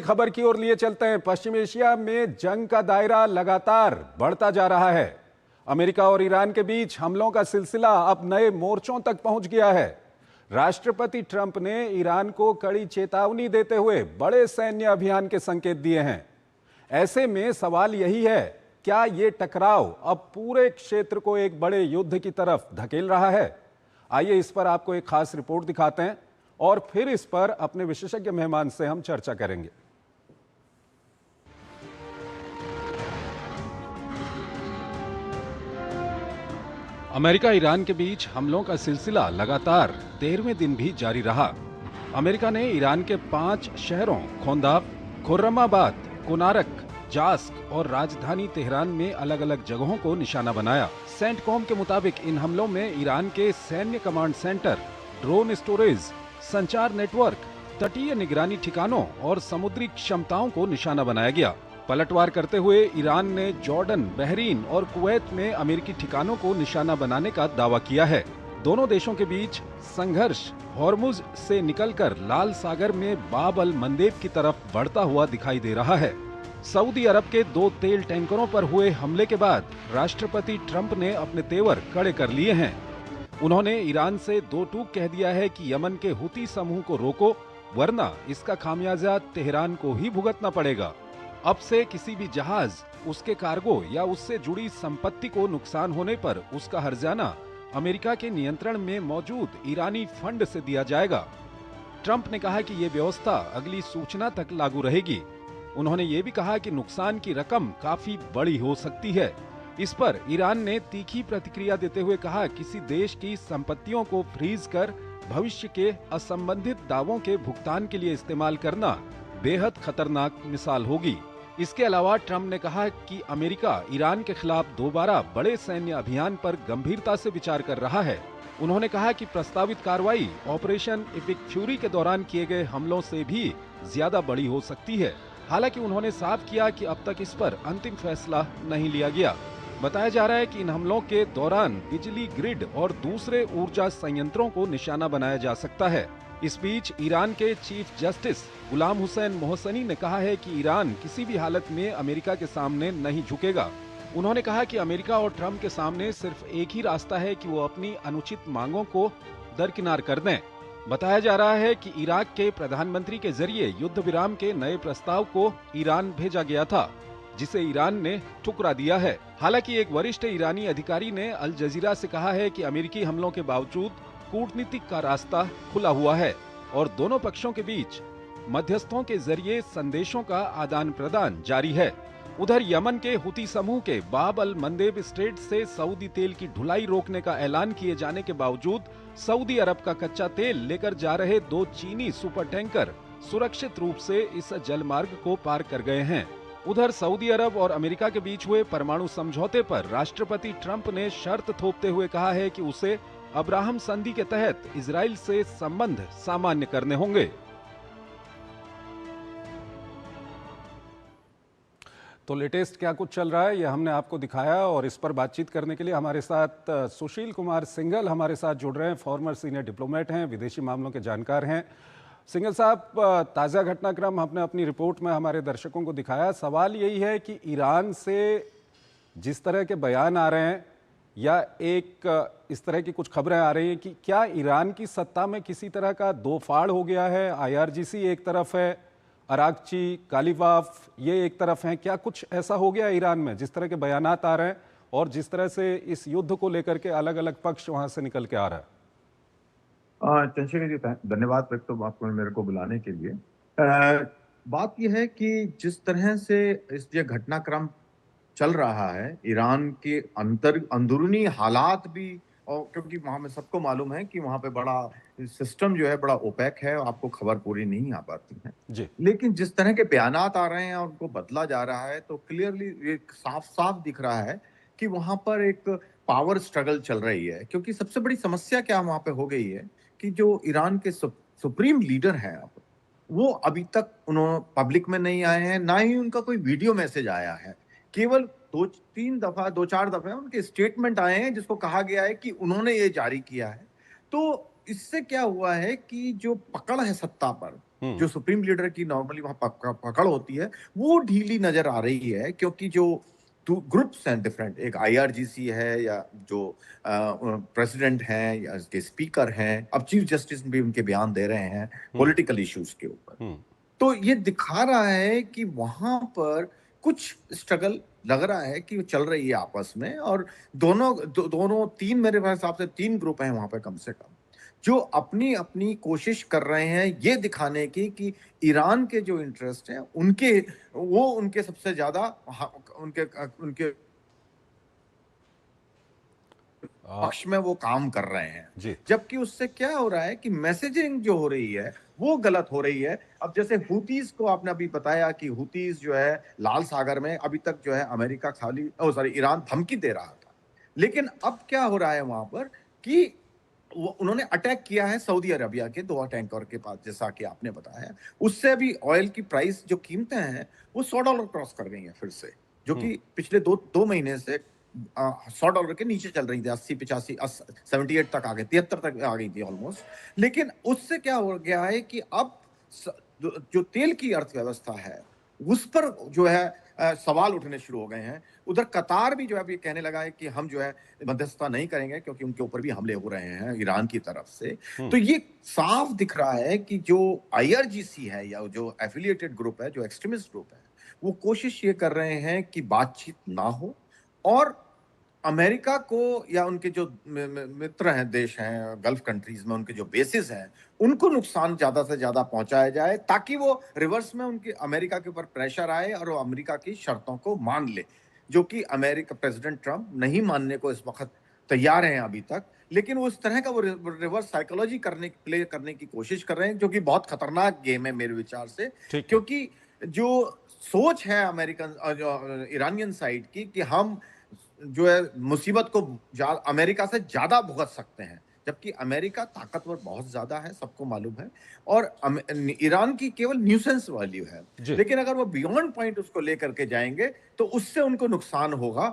खबर की ओर लिए चलते हैं। पश्चिम एशिया में जंग का दायरा लगातार बढ़ता जा रहा है। अमेरिका और ईरान के बीच हमलों का सिलसिला अब नए मोर्चों तक पहुंच गया है। राष्ट्रपति ट्रंप ने ईरान को कड़ी चेतावनी देते हुए बड़े सैन्य अभियान के संकेत दिए हैं। ऐसे में सवाल यही है, क्या ये टकराव अब पूरे क्षेत्र को एक बड़े युद्ध की तरफ धकेल रहा है? आइए इस पर आपको एक खास रिपोर्ट दिखाते हैं और फिर इस पर अपने विशेषज्ञ मेहमान से हम चर्चा करेंगे। अमेरिका ईरान के बीच हमलों का सिलसिला लगातार 13वें दिन भी जारी रहा। अमेरिका ने ईरान के 5 शहरों खोंदाब, खुर्रमाबाद, कोनारक, जास्क और राजधानी तेहरान में अलग अलग जगहों को निशाना बनाया। सेंटकॉम के मुताबिक इन हमलों में ईरान के सैन्य कमांड सेंटर, ड्रोन स्टोरेज, संचार नेटवर्क, तटीय निगरानी ठिकानों और समुद्री क्षमताओं को निशाना बनाया गया। पलटवार करते हुए ईरान ने जॉर्डन, बहरीन और कुवैत में अमेरिकी ठिकानों को निशाना बनाने का दावा किया है। दोनों देशों के बीच संघर्ष हॉर्मुज से निकलकर लाल सागर में बाब अल मंदेब की तरफ बढ़ता हुआ दिखाई दे रहा है। सऊदी अरब के 2 तेल टैंकरों पर हुए हमले के बाद राष्ट्रपति ट्रंप ने अपने तेवर कड़े कर लिए हैं। उन्होंने ईरान से 2 टूक कह दिया है कि यमन के हुती समूह को रोको, वरना इसका खामियाजा तेहरान को ही भुगतना पड़ेगा। अब से किसी भी जहाज, उसके कार्गो या उससे जुड़ी संपत्ति को नुकसान होने पर उसका हर्जाना अमेरिका के नियंत्रण में मौजूद ईरानी फंड से दिया जाएगा। ट्रंप ने कहा कि ये व्यवस्था अगली सूचना तक लागू रहेगी। उन्होंने ये भी कहा कि नुकसान की रकम काफी बड़ी हो सकती है। इस पर ईरान ने तीखी प्रतिक्रिया देते हुए कहा, किसी देश की संपत्तियों को फ्रीज कर भविष्य के असंबंधित दावों के भुगतान के लिए इस्तेमाल करना बेहद खतरनाक मिसाल होगी। इसके अलावा ट्रंप ने कहा कि अमेरिका ईरान के खिलाफ दोबारा बड़े सैन्य अभियान पर गंभीरता से विचार कर रहा है। उन्होंने कहा कि प्रस्तावित कार्रवाई ऑपरेशन इपिक फ्यूरी के दौरान किए गए हमलों से भी ज्यादा बड़ी हो सकती है। हालांकि उन्होंने साफ किया कि अब तक इस पर अंतिम फैसला नहीं लिया गया। बताया जा रहा है कि इन हमलों के दौरान बिजली ग्रिड और दूसरे ऊर्जा संयंत्रों को निशाना बनाया जा सकता है। इस बीच ईरान के चीफ जस्टिस गुलाम हुसैन मोहसनी ने कहा है कि ईरान किसी भी हालत में अमेरिका के सामने नहीं झुकेगा। उन्होंने कहा कि अमेरिका और ट्रंप के सामने सिर्फ एक ही रास्ता है कि वो अपनी अनुचित मांगों को दरकिनार कर दें। बताया जा रहा है कि इराक के प्रधानमंत्री के जरिए युद्ध विराम के नए प्रस्ताव को ईरान भेजा गया था, जिसे ईरान ने ठुकरा दिया है। हालांकि एक वरिष्ठ ईरानी अधिकारी ने अल जजीरा से कहा है कि अमेरिकी हमलों के बावजूद कूटनीतिक का रास्ता खुला हुआ है और दोनों पक्षों के बीच मध्यस्थों के जरिए संदेशों का आदान प्रदान जारी है। उधर यमन के हुती समूह के बाब अल मंदेब स्ट्रेट से सऊदी तेल की ढुलाई रोकने का ऐलान किए जाने के बावजूद सऊदी अरब का कच्चा तेल लेकर जा रहे 2 चीनी सुपर टैंकर सुरक्षित रूप से इस जलमार्ग को पार कर गए हैं। उधर सऊदी अरब और अमेरिका के बीच हुए परमाणु समझौते पर राष्ट्रपति ट्रंप ने शर्त थोपते हुए कहा है कि उसे अब्राहम संधि के तहत इजराइल से संबंध सामान्य करने होंगे। तो लेटेस्ट क्या कुछ चल रहा है, ये हमने आपको दिखाया और इस पर बातचीत करने के लिए हमारे साथ सुशील कुमार सिंघल हमारे साथ जुड़ रहे हैं। फॉर्मर सीनियर डिप्लोमेट हैं, विदेशी मामलों के जानकार हैं। सिंघल साहब, ताज़ा घटनाक्रम हमने अपनी रिपोर्ट में हमारे दर्शकों को दिखाया। सवाल यही है कि ईरान से जिस तरह के बयान आ रहे हैं या एक इस तरह की कुछ खबरें आ रही हैं कि क्या ईरान की सत्ता में किसी तरह का दो फाड़ हो गया है? IRGC एक तरफ है, अराकची, कालीबाफ ये एक तरफ हैं। क्या कुछ ऐसा हो गया ईरान में, जिस तरह के बयानात आ रहे हैं और जिस तरह से इस युद्ध को लेकर के अलग अलग पक्ष वहां से निकल के आ रहा है? चंद्रशेखर जी, धन्यवाद व्यक्त आपको मेरे को बुलाने के लिए। बात यह है कि जिस तरह से इस ये घटनाक्रम चल रहा है, ईरान के अंदरूनी हालात भी, और क्योंकि वहां में सबको मालूम है कि वहां पे बड़ा सिस्टम जो है बड़ा ओपेक है, आपको खबर पूरी नहीं आ पाती है जी। लेकिन जिस तरह के बयानात आ रहे हैं और उनको बदला जा रहा है, तो क्लियरली एक साफ साफ दिख रहा है कि वहां पर एक पावर स्ट्रगल चल रही है। क्योंकि सबसे बड़ी समस्या क्या वहां पे हो गई है कि जो ईरान के सुप्रीम लीडर हैं अब, वो अभी तक उन्होंने पब्लिक में नहीं आए हैं, ना ही उनका कोई वीडियो मैसेज आया है। केवल 2-4 दफे उनके स्टेटमेंट आए हैं जिसको कहा गया है कि उन्होंने ये जारी किया है। तो इससे क्या हुआ है कि जो पकड़ है सत्ता पर, हम्म। जो सुप्रीम लीडर की नॉर्मली वहां पकड़ होती है, वो ढीली नजर आ रही है, क्योंकि जो ग्रुप्स हैं डिफरेंट, एक आईआरजीसी है, या जो प्रेसिडेंट हैं, या इसके स्पीकर हैं, अब चीफ जस्टिस भी उनके बयान दे रहे हैं हम्म। पॉलिटिकल इश्यूज के ऊपर। हम्म। तो ये दिखा रहा है कि वहां पर कुछ स्ट्रगल लग रहा है कि चल रही है आपस में, और दोनों तीन, मेरे हिसाब से तीन ग्रुप हैं वहां पे कम से कम, जो अपनी अपनी कोशिश कर रहे हैं ये दिखाने की कि ईरान के जो इंटरेस्ट हैं उनके, वो उनके सबसे ज्यादा, उनके उनके आ, पक्ष में वो काम कर रहे हैं। जी। जबकि उससे क्या हो रहा है कि मैसेजिंग जो हो रही है वो गलत हो रही है। अब जैसे हुतीज को आपने अभी बताया कि हुतीज जो है लाल सागर में अभी तक जो है अमेरिका खाली, ओ सॉरी, ईरान धमकी दे रहा था, लेकिन अब क्या हो रहा है वहां पर कि उन्होंने अटैक किया है सऊदी अरबिया के दो टैंकर के पास, जैसा कि आपने बताया। उससे अभी ऑयल की प्राइस, जो कीमतें हैं, वो $100 क्रॉस कर गई हैं फिर से, जो हम्म। कि पिछले दो महीने से $100 के नीचे चल रही थी, 80 85 78 तक आ गई, 73 तक आ गई थी ऑलमोस्ट। लेकिन उससे क्या हो गया है कि अब जो तेल की अर्थव्यवस्था है उस पर जो है सवाल उठने शुरू हो गए हैं। उधर कतार भी जो है अभी कहने लगा है कि हम जो है मध्यस्थता नहीं करेंगे, क्योंकि उनके ऊपर भी हमले हो रहे हैं ईरान की तरफ से। हम्म। तो ये साफ दिख रहा है कि जो आईआरजीसी है, या जो एफिलिएटेड ग्रुप है, जो एक्सट्रीमिस्ट ग्रुप है, वो कोशिश ये कर रहे हैं कि बातचीत ना हो, और अमेरिका को, या उनके जो मित्र हैं, देश हैं गल्फ कंट्रीज में, उनके जो बेसिस हैं, उनको नुकसान ज्यादा से ज्यादा पहुंचाया जाए, ताकि वो रिवर्स में उनके अमेरिका के ऊपर प्रेशर आए और वो अमेरिका की शर्तों को मान ले, जो कि अमेरिका प्रेसिडेंट ट्रंप नहीं मानने को इस वक्त तैयार हैं अभी तक। लेकिन वो इस तरह का वो रिवर्स साइकोलॉजी प्ले करने की कोशिश कर रहे हैं, जो कि बहुत खतरनाक गेम है मेरे विचार से। ठीक है। क्योंकि जो सोच है अमेरिकन, जो ईरानियन साइड की, कि हम जो है मुसीबत को अमेरिका से ज्यादा भुगत सकते हैं, जबकि अमेरिका ताकतवर बहुत ज्यादा है, सबको मालूम है, और ईरान की केवल न्यूसेंस वैल्यू है। जी। लेकिन अगर वो बियॉन्ड पॉइंट उसको लेकर के जाएंगे तो उससे उनको नुकसान होगा।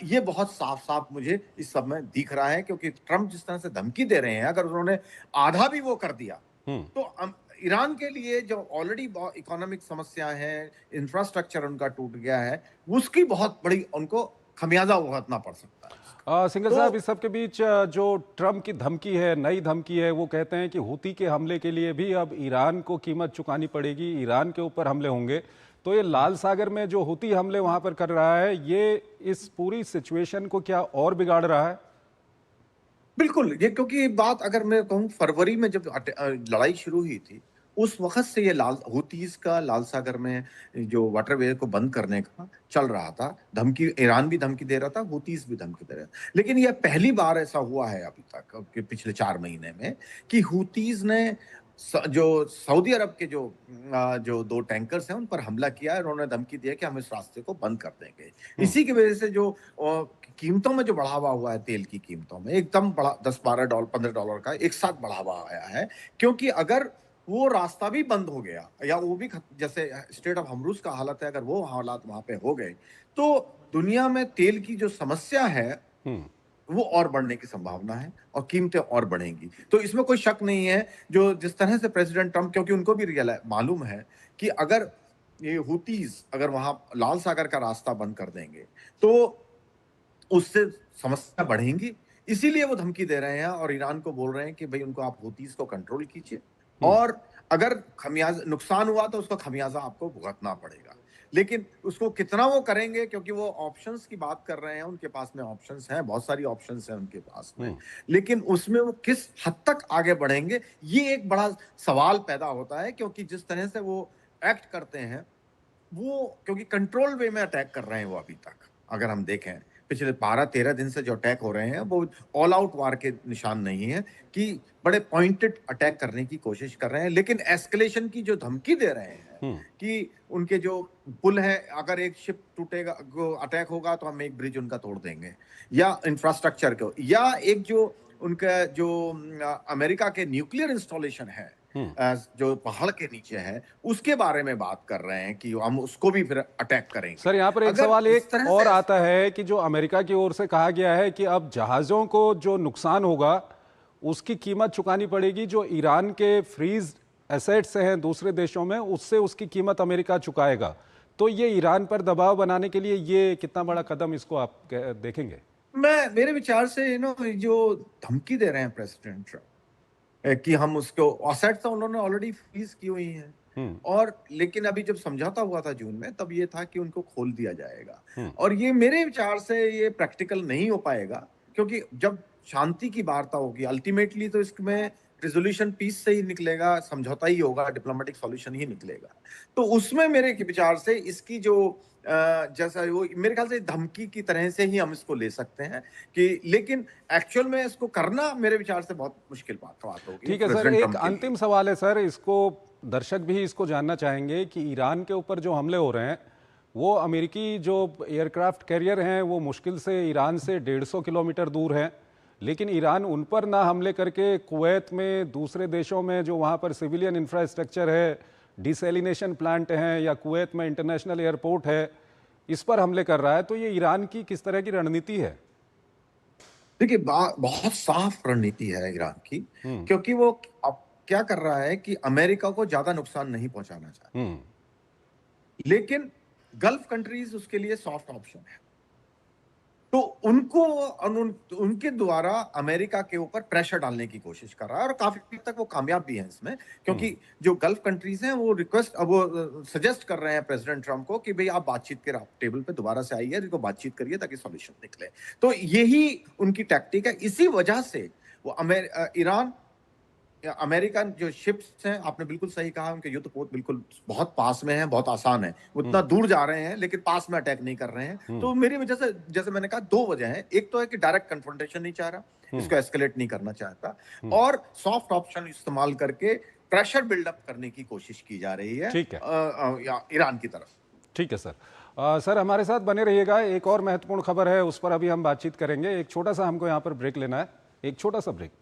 ये बहुत साफ साफ मुझे इस सब में दिख रहा है, क्योंकि ट्रंप जिस तरह से धमकी दे रहे हैं, अगर उन्होंने आधा भी वो कर दिया हम्म। तो ईरान के लिए जो ऑलरेडी बहुत इकोनॉमिक समस्या है, इंफ्रास्ट्रक्चर उनका टूट गया है, उसकी बहुत बड़ी उनको खमियाजा भुगतना पड़ सकता है उसका। सिंगर साहब, तो इस सब के बीच जो ट्रम्प की धमकी है, नई धमकी है, वो कहते हैं कि हूती के हमले के लिए भी अब ईरान को कीमत चुकानी पड़ेगी, ईरान के ऊपर हमले होंगे। तो ये लाल सागर में जो हूती हमले वहां पर कर रहा है, ये इस पूरी सिचुएशन को क्या और बिगाड़ रहा है? बिल्कुल, ये क्योंकि बात अगर मैं कहूँ, फरवरी में जब लड़ाई शुरू हुई थी, उस वक्त से ये हुतीज का लाल सागर में जो वाटरवे को बंद करने का चल रहा था। धमकी, ईरान भी धमकी दे रहा था, हुतीज भी धमकी दे रहे था। लेकिन यह पहली बार ऐसा हुआ है अभी तक कि पिछले 4 महीने में, कि हुतीज ने जो सऊदी अरब के जो दो टैंकर्स हैं उन पर हमला किया है, और उन्होंने धमकी दिया कि हम इस रास्ते को बंद कर देंगे। इसी की वजह से जो कीमतों में जो बढ़ावा हुआ है, तेल की कीमतों में एकदम बड़ा, $10 12 $15 का एक साथ बढ़ावा आया है। क्योंकि अगर वो रास्ता भी बंद हो गया, या वो भी जैसे स्टेट ऑफ हमरूज का हालत है, अगर वो हालात वहां पे हो गए, तो दुनिया में तेल की जो समस्या है हम्म। वो और बढ़ने की संभावना है, और कीमतें और बढ़ेंगी। तो इसमें कोई शक नहीं है, जो जिस तरह से प्रेसिडेंट ट्रंप, क्योंकि उनको भी मालूम है कि अगर ये हुतीज अगर वहां लाल सागर का रास्ता बंद कर देंगे तो उससे समस्या बढ़ेंगी। इसीलिए वो धमकी दे रहे हैं और ईरान को बोल रहे हैं कि भाई उनको आप हुतीज को कंट्रोल कीजिए, हम्म। और अगर खमियाजा नुकसान हुआ तो उसका खमियाजा आपको भुगतना पड़ेगा। लेकिन उसको कितना वो करेंगे, क्योंकि वो ऑप्शंस की बात कर रहे हैं, उनके पास में ऑप्शंस हैं, बहुत सारी ऑप्शंस हैं उनके पास में, हम्म। लेकिन उसमें वो किस हद तक आगे बढ़ेंगे, ये एक बड़ा सवाल पैदा होता है। क्योंकि जिस तरह से वो एक्ट करते हैं, वो क्योंकि कंट्रोल वे में अटैक कर रहे हैं वो अभी तक, अगर हम देखें पिछले 12 13 दिन से जो अटैक हो रहे हैं, वो ऑल आउट वार के निशान नहीं है, कि बड़े पॉइंटेड अटैक करने की कोशिश कर रहे हैं। लेकिन एस्केलेशन की जो धमकी दे रहे हैं हम्म। कि उनके जो पुल है, अगर एक शिप टूटेगा, अटैक होगा, तो हम एक ब्रिज उनका तोड़ देंगे, या इंफ्रास्ट्रक्चर को, या एक जो उनका जो अमेरिका के न्यूक्लियर इंस्टॉलेशन है हम्म। जो पहाड़ के नीचे है, उसके बारे में बात कर रहे हैं कि हम उसको भी फिर अटैक करेंगे। सर, यहाँ पर एक अगर सवाल इस एक तरह और से आता है कि जो अमेरिका की ओर से कहा गया है कि अब जहाज़ों को जो नुकसान होगा उसकी कीमत चुकानी पड़ेगी, जो ईरान के फ्रीज एसेट्स हैं दूसरे देशों में, उससे उसकी कीमत अमेरिका चुकाएगा। तो ये ईरान पर दबाव बनाने के लिए ये कितना बड़ा कदम इसको आप देखेंगे? मेरे विचार से जो धमकी दे रहे हैं प्रेसिडेंट ट्रम्प कि हम उसको असेट्स तो उन्होंने ऑलरेडी फ्रीज की हुई हैं, और लेकिन अभी जब समझौता हुआ था जून में, तब ये था कि उनको खोल दिया जाएगा, और ये मेरे विचार से ये प्रैक्टिकल नहीं हो पाएगा, क्योंकि जब शांति की वार्ता होगी अल्टीमेटली तो इसमें रिजोल्यूशन पीस से ही निकलेगा, समझौता ही होगा, डिप्लोमेटिक सॉल्यूशन ही निकलेगा। तो उसमें मेरे विचार से इसकी जो जैसा वो मेरे ख्याल से धमकी की तरह से ही हम इसको ले सकते हैं कि, लेकिन एक्चुअल में इसको करना मेरे विचार से बहुत मुश्किल बात होगी। ठीक है सर, एक अंतिम सवाल है सर, इसको दर्शक भी इसको जानना चाहेंगे कि ईरान के ऊपर जो हमले हो रहे हैं, वो अमेरिकी जो एयरक्राफ्ट कैरियर हैं वो मुश्किल से ईरान से 150 किलोमीटर दूर हैं, लेकिन ईरान उन पर ना हमले करके कुवैत में, दूसरे देशों में जो वहाँ पर सिविलियन इंफ्रास्ट्रक्चर है, डिसैलिनेशन प्लांट हैं, या कुवैत में इंटरनेशनल एयरपोर्ट है, इस पर हमले कर रहा है। तो ये ईरान की किस तरह की रणनीति है? देखिए, बहुत साफ रणनीति है ईरान की, क्योंकि वो अब क्या कर रहा है कि अमेरिका को ज्यादा नुकसान नहीं पहुंचाना चाहता, लेकिन गल्फ कंट्रीज उसके लिए सॉफ्ट ऑप्शन है, तो उनके द्वारा अमेरिका के ऊपर प्रेशर डालने की कोशिश कर रहा है, और काफी हद तक वो कामयाब भी है इसमें, क्योंकि जो गल्फ कंट्रीज हैं वो सजेस्ट कर रहे हैं प्रेसिडेंट ट्रम्प को कि भाई आप बातचीत के टेबल पे दोबारा से आइए, इनको बातचीत करिए ताकि सॉल्यूशन निकले। तो यही उनकी टैक्टिक है। इसी वजह से वो ईरान अमेरिकन जो शिप्स हैं, आपने बिल्कुल सही कहा, उनके युद्ध पोत बिल्कुल बहुत पास में है, बहुत आसान है, उतना दूर जा रहे हैं लेकिन पास में अटैक नहीं कर रहे हैं। तो मेरी वजह से, जैसे मैंने कहा, दो वजह है। एक तो है कि डायरेक्ट कन्फ्रंटेशन नहीं चाह रहा, इसको एस्केलेट नहीं करना चाहता, और सॉफ्ट ऑप्शन इस्तेमाल करके प्रेशर बिल्डअप करने की कोशिश की जा रही है ईरान की तरफ। ठीक है सर। सर हमारे साथ बने रहिएगा, एक और महत्वपूर्ण खबर है, उस पर अभी हम बातचीत करेंगे। एक छोटा सा हमको यहाँ पर ब्रेक लेना है, एक छोटा सा ब्रेक।